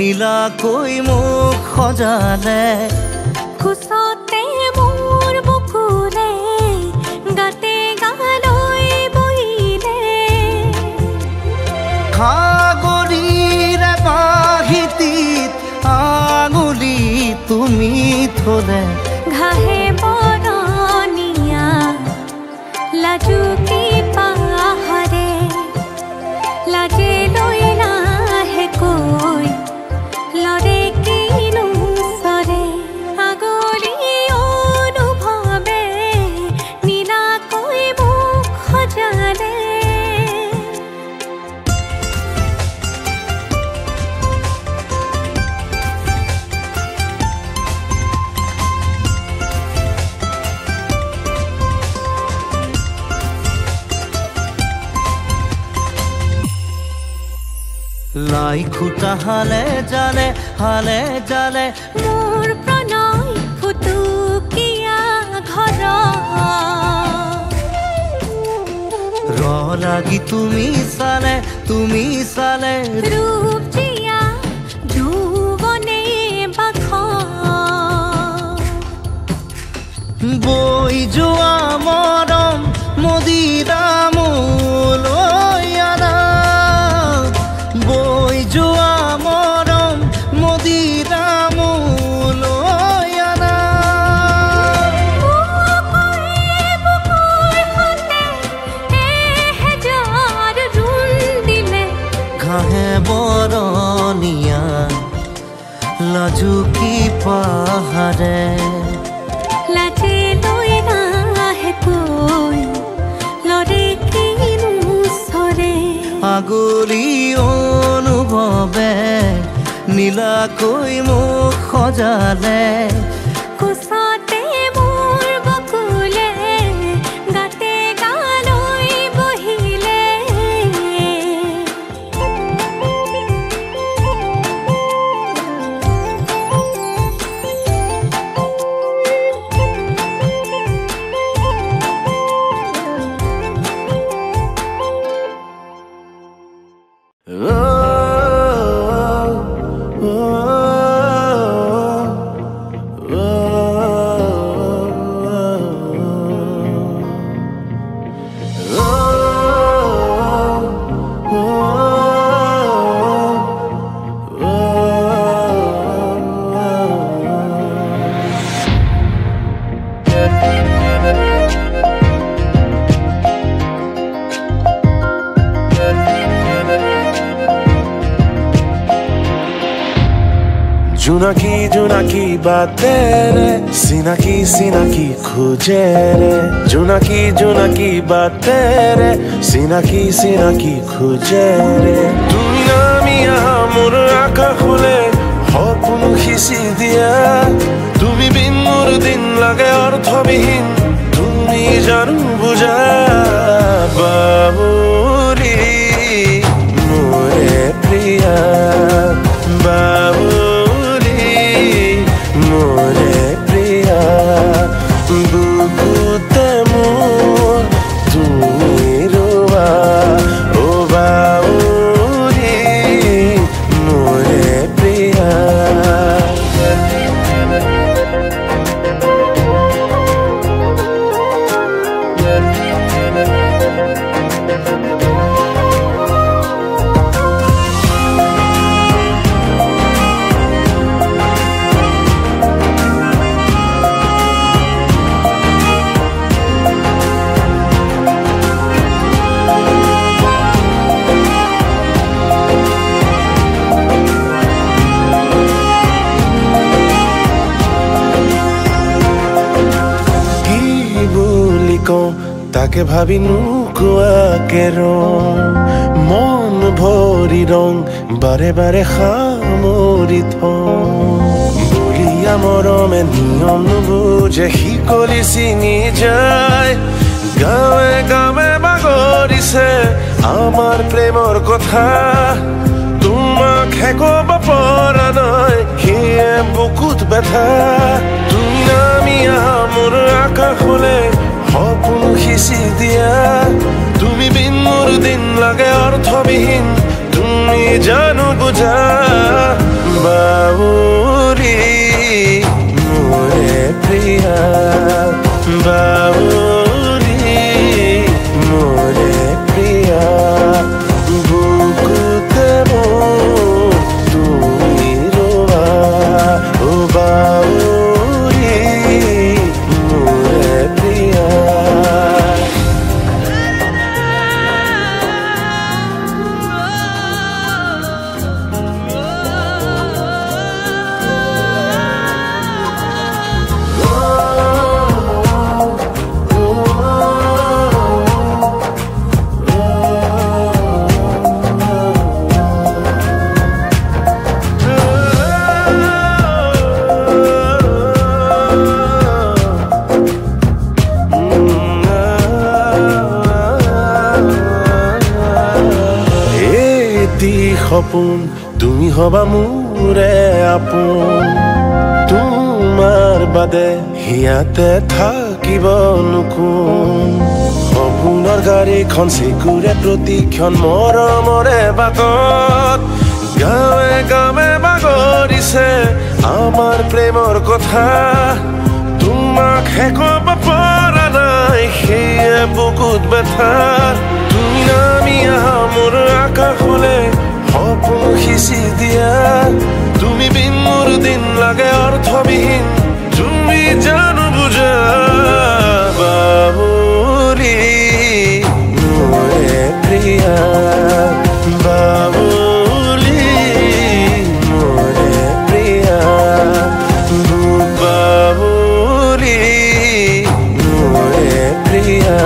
নীলাকৈ মোক সজালে কোচতে মোৰ বুকুৰে গাতে গালৈ বহিলে সাগৰীৰে বাহিতিত আঙুলি তুমি থলে ঘাহে বৰণীয়া লাজুকী পাহাৰে লাজে লৈ নাহে কৈ লৰে কিনো চৰে আগলি অনুভৱে নীলাকৈ মোক সজালে লাই খুটা হালে জালে মোৰ প্ৰণয় ফুটুকীয়া ঘৰ লাগি তুমি চালে ৰূপ জিয়া যৌৱনে বাখ বৈ যোৱা মৰম মদিৰা মোলৈ আনা বৈ যোৱা মৰম মদিৰা মোলৈ আনা ঘাহে বৰণীয়া লাজুকী পাহাৰে লাজে লৈ নাহে কৈ লৰে কিনো চৰে আগলি অনুভৱে নীলাকৈ মোক সজালে কোচতে মোৰ বকুলে গাতে গালৈ বহিলে জোনাকি জোনাকি বাতেৰে চিনাকি খোজে ৰে জোনাকি জোনাকি বাতেৰে চিনাকি খোজে ৰে তুমি নামি আহা মোৰ আকাশলে সপোন সিঁচি দিয়া তুমি বিন মোৰ দিন লাগে অৰ্থবিহীন তুমি জানো বুজা বাবুৰি মোৰে প্ৰিয়া মোৰে প্ৰিয়া বুকুতে মোৰ তুমি ৰোয়া ও বাউৰি মোৰে প্ৰিয়া তাকে ভাবি নুকুৱাকে মন ভৰি ৰং বাৰে বাৰে সামৰি বলিয়া মৰমে নিয়ম নুবুজে শিকলি চিঙি যায় গাঁৱে গাঁৱে বাগৰিছে আমাৰ প্ৰেমৰ কথা তোমাক হেকব পৰা নাই সিয়ে বুকুত ব্যথা তুমি নামি আহা মোৰ আকাশলে সপোন সিঁচি দিয়া তুমি বিন মোৰ দিন লাগে অৰ্থবিহীন তুমি জানো বুজা বাউরি মোরে প্রিয়া বাউরি মোরে প্রিয়া বুকুতে তুমি রোয়া ও বাউরি মোরে প্রিয়া সপোন তুমি হবা মোৰে আপোন তোমাৰ বাদে হিয়াতে থাকিব নোকোন সপোনৰ গাড়ীখন চিকুৰে প্ৰতিক্ষণ মৰমৰে বাটত গাঁৱে গাঁৱে বাগৰিছে আমাৰ প্ৰেমৰ কথা তোমাক হেকব পৰা নাই সেয়ে বুকুত ব্যথা তুমি নামি আহা মোৰ আকাশলে সপোন সিঁচি দিয়া তুমি বিন মোৰ দিন লাগে অৰ্থবিহীন তুমি জানো বুজা বাবুৰি মোৰে প্ৰিয়া বাবুলি মোৰে প্ৰিয়া বাবুলি মোৰে প্ৰিয়া